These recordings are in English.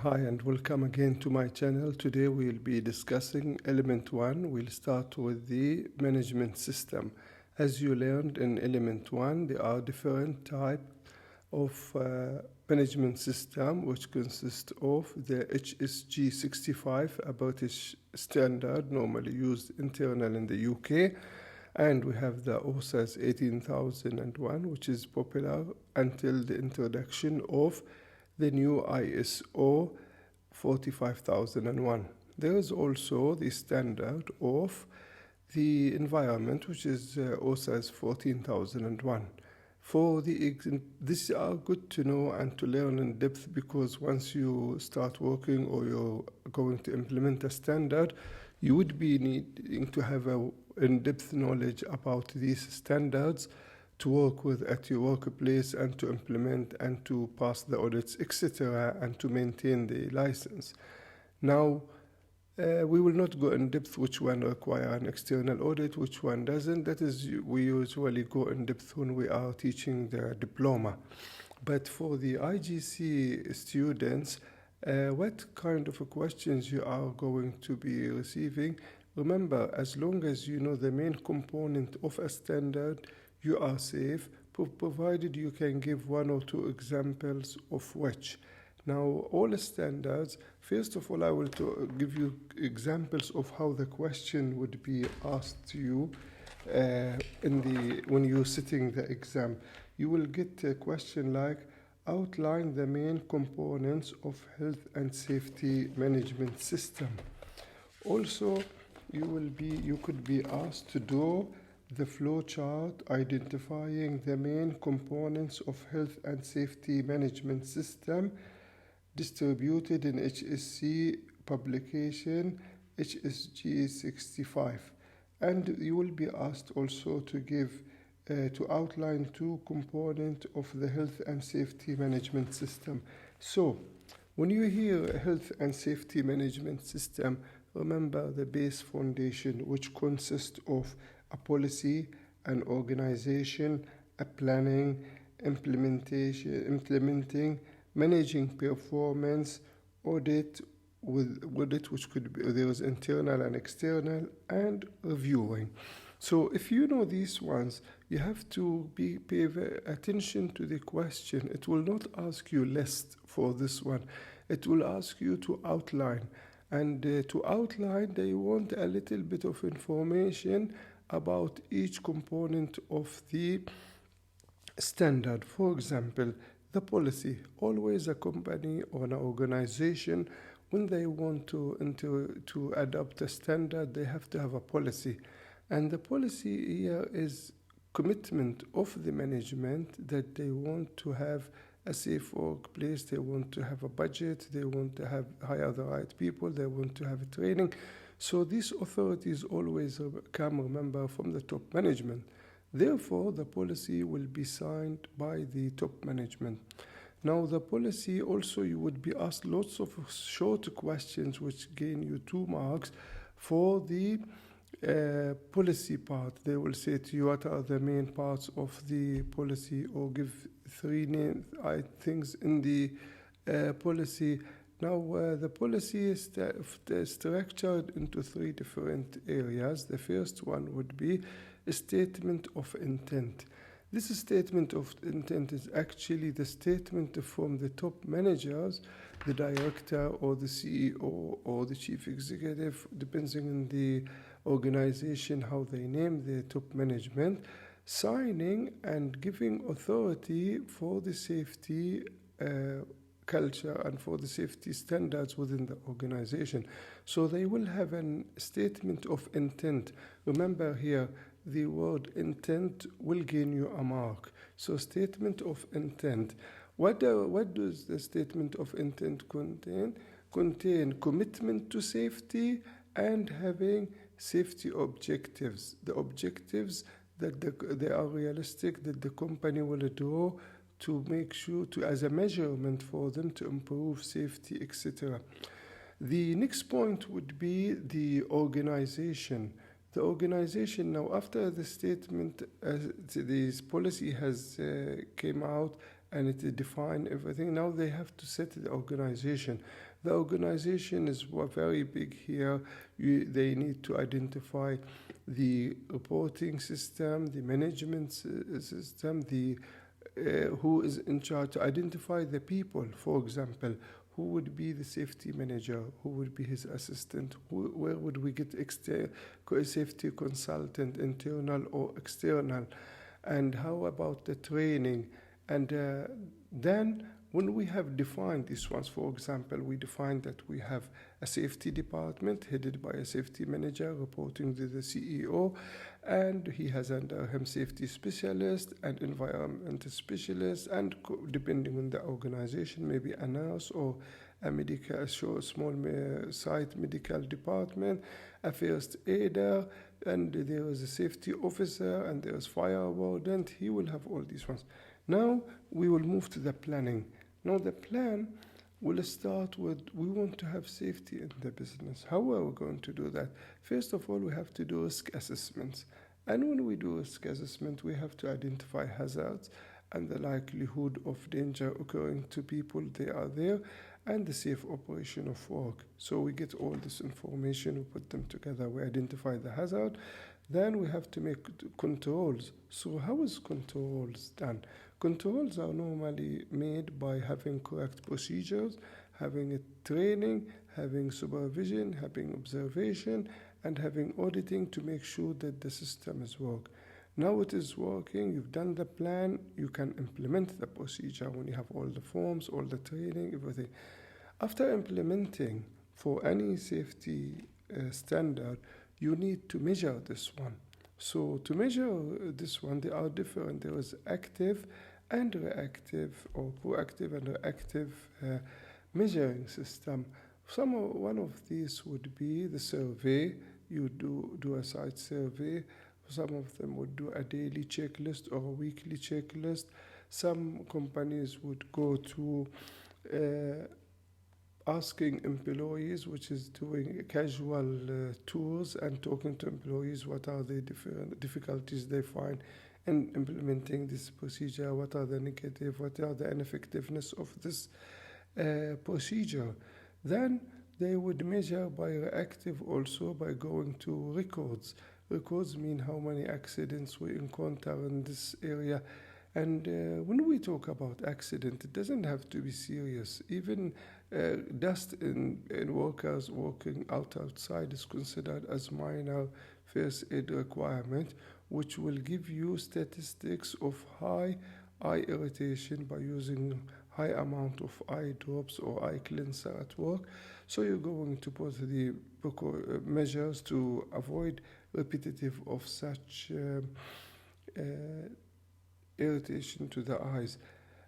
Hi and welcome again to my channel. Today we'll be discussing element 1. We'll start with the management system. As you learned in element 1, there are different types of management system which consist of the HSG65, a British standard normally used internal in the UK, and we have the OSAS 18001 which is popular until the introduction of the new ISO 45001. There is also the standard of the environment, which is OSAS 14001. These are good to know and to learn in depth, because once you start working or you're going to implement a standard, you would be needing to have a in-depth knowledge about these standards to work with at your workplace and to implement and to pass the audits, etc., and to maintain the license. Now, we will not go in depth which one require an external audit, which one doesn't. That is, we usually go in depth when we are teaching the diploma. But for the IGC students, what kind of questions you are going to be receiving? Remember, as long as you know the main component of a standard, you are safe, provided you can give one or two examples of which. Now, all standards, first of all, I will give you examples of how the question would be asked to you when you're sitting the exam. You will get a question like, outline the main components of health and safety management system. Also, you could be asked to draw the flow chart identifying the main components of health and safety management system distributed in HSC publication HSG 65. And you will be asked also to outline two components of the health and safety management system. So, when you hear health and safety management system, remember the base foundation, which consists of a policy, an organization, a planning, implementing, managing performance, audit, which could be there is internal and external, and reviewing. So if you know these ones, you have to pay attention to the question. It will not ask you list for this one. It will ask you to outline. And to outline, they want a little bit of information about each component of the standard. For example, the policy. Always a company or an organization, when they want to adopt a standard, they have to have a policy. And the policy here is commitment of the management that they want to have a safe workplace, they want to have a budget, they want to hire the right people, they want to have training. So these authorities always remember, from the top management. Therefore, the policy will be signed by the top management. Now, the policy also, you would be asked lots of short questions which gain you 2 marks for the policy part. They will say to you what are the main parts of the policy, or give 3 things in the policy. Now, the policy is structured into 3 different areas. The first one would be a statement of intent. This statement of intent is actually the statement from the top managers, the director or the CEO or the chief executive, depending on the organization, how they name the top management, signing and giving authority for the safety culture and for the safety standards within the organization. So they will have a statement of intent. Remember here, the word intent will gain you a mark. So statement of intent. What does the statement of intent contain? Contain commitment to safety and having safety objectives. The objectives that they are realistic, that the company will draw to make sure as a measurement for them to improve safety, etc. The next point would be the organization. The organization, now after the statement, this policy has came out and it define everything. Now they have to set the organization. The organization is very big here. They need to identify the reporting system, the management system, the who is in charge, to identify the people. For example, who would be the safety manager, who would be his assistant, where would we get safety consultant, internal or external, and how about the training. And then when we have defined these ones, for example, we defined that we have a safety department headed by a safety manager reporting to the CEO, and he has under him safety specialist and environmental specialist, and depending on the organization, maybe a nurse or a small site medical department, a first aider, and there is a safety officer, and there is fire warden. He will have all these ones. Now we will move to the planning. Now the plan will start with, we want to have safety in the business. How are we going to do that? First of all, we have to do risk assessments. And when we do risk assessment, we have to identify hazards and the likelihood of danger occurring to people they are there, and the safe operation of work. So we get all this information, we put them together, we identify the hazard, then we have to make controls. So how is controls done? Controls are normally made by having correct procedures, having a training, having supervision, having observation, and having auditing to make sure that the system is working. Now it is working, you've done the plan, you can implement the procedure when you have all the forms, all the training, everything. After implementing for any safety standard, you need to measure this one. So to measure this one, they are different. There is active and reactive, or proactive and reactive measuring system. One of these would be the survey. You do a site survey. Some of them would do a daily checklist or a weekly checklist. Some companies would go to asking employees, which is doing casual tours and talking to employees, what are the different difficulties they find in implementing this procedure, what are the negative, what are the ineffectiveness of this procedure. Then they would measure by reactive also by going to records. Records mean how many accidents we encounter in this area. And when we talk about accident, it doesn't have to be serious. Even dust in workers working outside is considered as minor first aid requirement, which will give you statistics of high eye irritation by using high amount of eye drops or eye cleanser at work. So you're going to put the measures to avoid repetitive of such irritation to the eyes.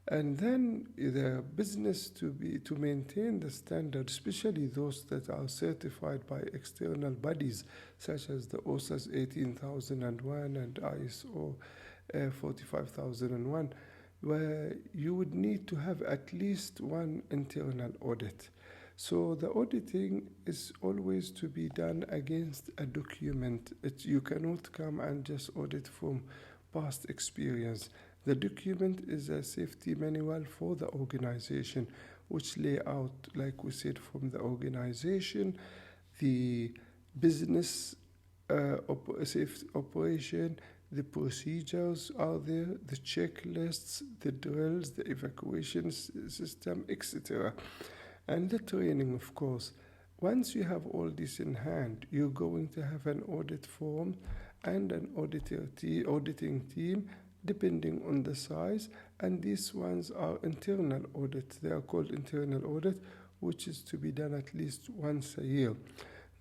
And then the business to maintain the standard, especially those that are certified by external bodies such as the OSAS 18001 and ISO 45001, where you would need to have at least one internal audit. So the auditing is always to be done against a document. You cannot come and just audit from past experience. The document is a safety manual for the organization, which lay out, like we said, from the organization, the business safe operation, the procedures are there, the checklists, the drills, the evacuation system, etc. And the training, of course. Once you have all this in hand, you're going to have an audit form and an auditing team, depending on the size, and these ones are internal audits. They are called internal audit, which is to be done at least once a year.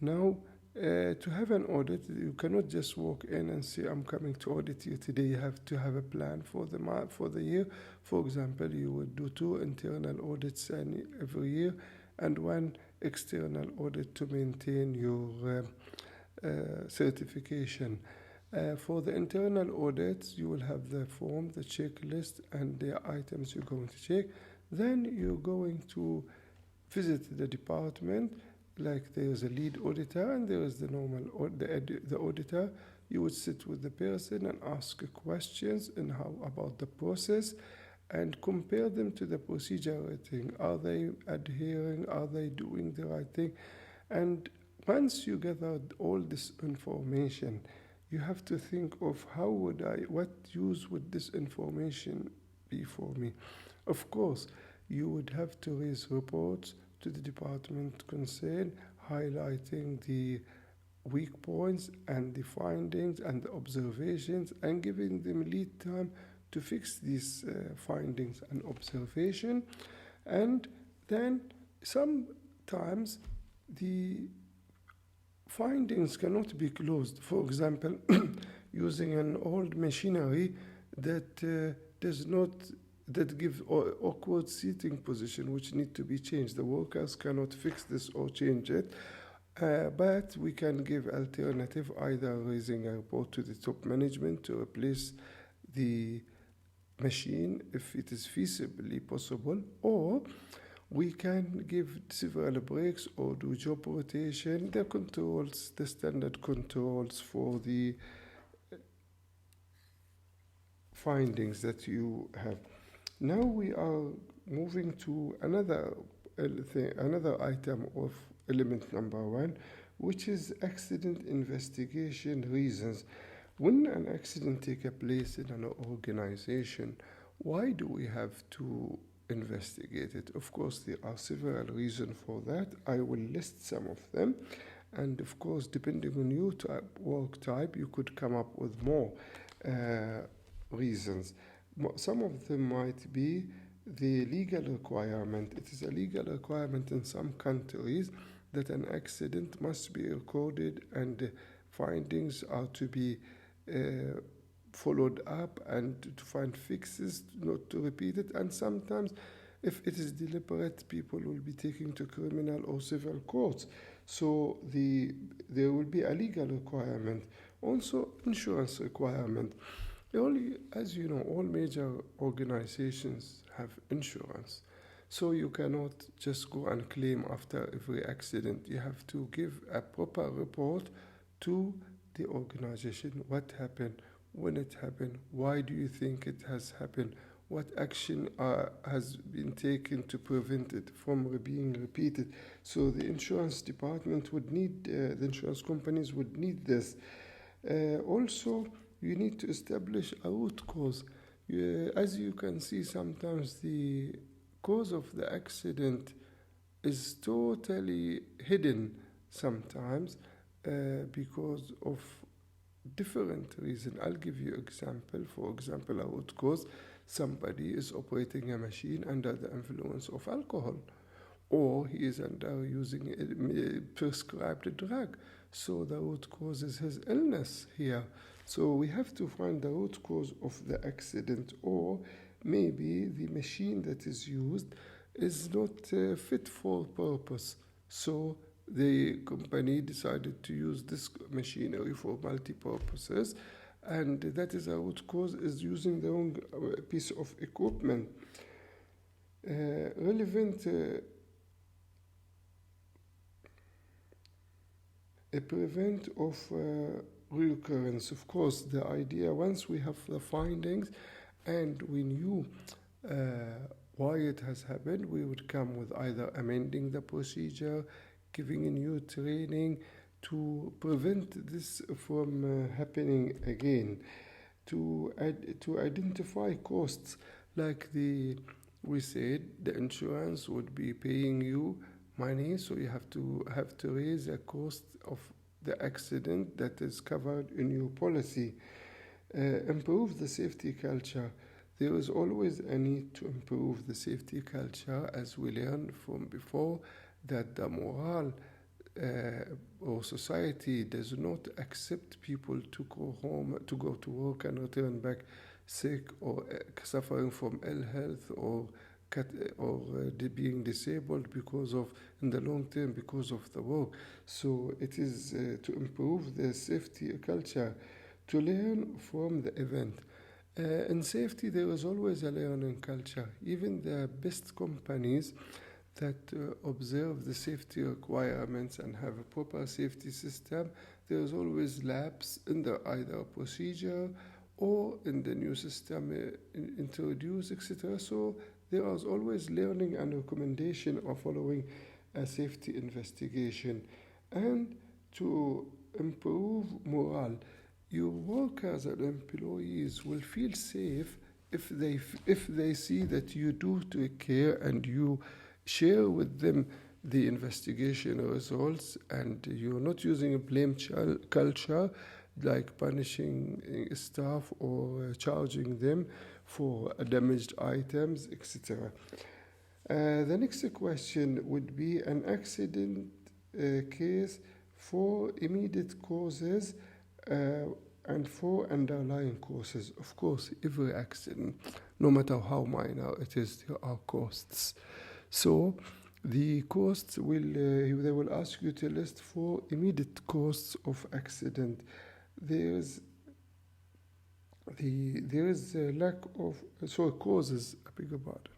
Now, to have an audit, you cannot just walk in and say, I'm coming to audit you today. You have to have a plan for the year. For example, you would do 2 internal audits every year and 1 external audit to maintain your certification. For the internal audits, you will have the form, the checklist, and the items you're going to check. Then you're going to visit the department, like there is a lead auditor and there is the normal the auditor. You would sit with the person and ask questions and how about the process, and compare them to the procedure rating. Are they adhering? Are they doing the right thing? And once you gather all this information, you have to think of what use would this information be for me? Of course, you would have to raise reports to the department concerned, highlighting the weak points and the findings and the observations and giving them lead time to fix these findings and observation. And then sometimes the findings cannot be closed. For example, using an old machinery that does not that gives awkward seating position which need to be changed. The workers cannot fix this or change it. But we can give alternative, either raising a report to the top management to replace the machine if it is feasibly possible, or we can give several breaks or do job rotation, the standard controls for the findings that you have. Now we are moving to another item of element number 1, which is accident investigation reasons. When an accident takes place in an organization, why do we have to investigate it? Of course, there are several reasons for that. I will list some of them. And of course, depending on your work type, you could come up with more reasons. Some of them might be the legal requirement. It is a legal requirement in some countries that an accident must be recorded and findings are to be followed up and to find fixes not to repeat it. And sometimes, if it is deliberate, people will be taken to criminal or civil courts. So there will be a legal requirement. Also, insurance requirement. As you know, all major organizations have insurance. So you cannot just go and claim after every accident. You have to give a proper report to the organization. What happened, when it happened, why do you think it has happened, what action has been taken to prevent it from being repeated. So the insurance department would need, the insurance companies would need this. Also, you need to establish a root cause. As you can see, sometimes the cause of the accident is totally hidden sometimes because of different reasons. I'll give you example. For example, a root cause, somebody is operating a machine under the influence of alcohol, or he is under using a prescribed drug. So the root cause is his illness here. So we have to find the root cause of the accident, or maybe the machine that is used is not fit for purpose. So the company decided to use this machinery for multi-purposes, and that is a root cause, is using the wrong piece of equipment. Relevant a prevent of recurrence. Of course, the idea, once we have the findings and we knew why it has happened, we would come with either amending the procedure, giving a new training to prevent this from happening again, to identify costs, like we said, the insurance would be paying you money, so you have to raise the cost of the accident that is covered in your policy. Improve the safety culture. There is always a need to improve the safety culture, as we learned from before, that the morale or society does not accept people to go home, to go to work and return back sick or suffering from ill health or being disabled in the long term because of the work. So it is to improve the safety culture, to learn from the event. In safety, there is always a learning culture. Even the best companies that observe the safety requirements and have a proper safety system, there is always lapse in the either procedure or in the new system introduced, etc. So there is always learning and recommendation of following a safety investigation. And to improve morale, your workers and employees will feel safe if they see that you do take care and you share with them the investigation results, and you're not using a blame culture like punishing staff or charging them for damaged items, etc. The next question would be an accident case for immediate causes uh, and for underlying causes. Of course, every accident, no matter how minor it is, there are costs. So the costs they will ask you to list four immediate costs of accident. There's there is a lack of causes. I beg your pardon.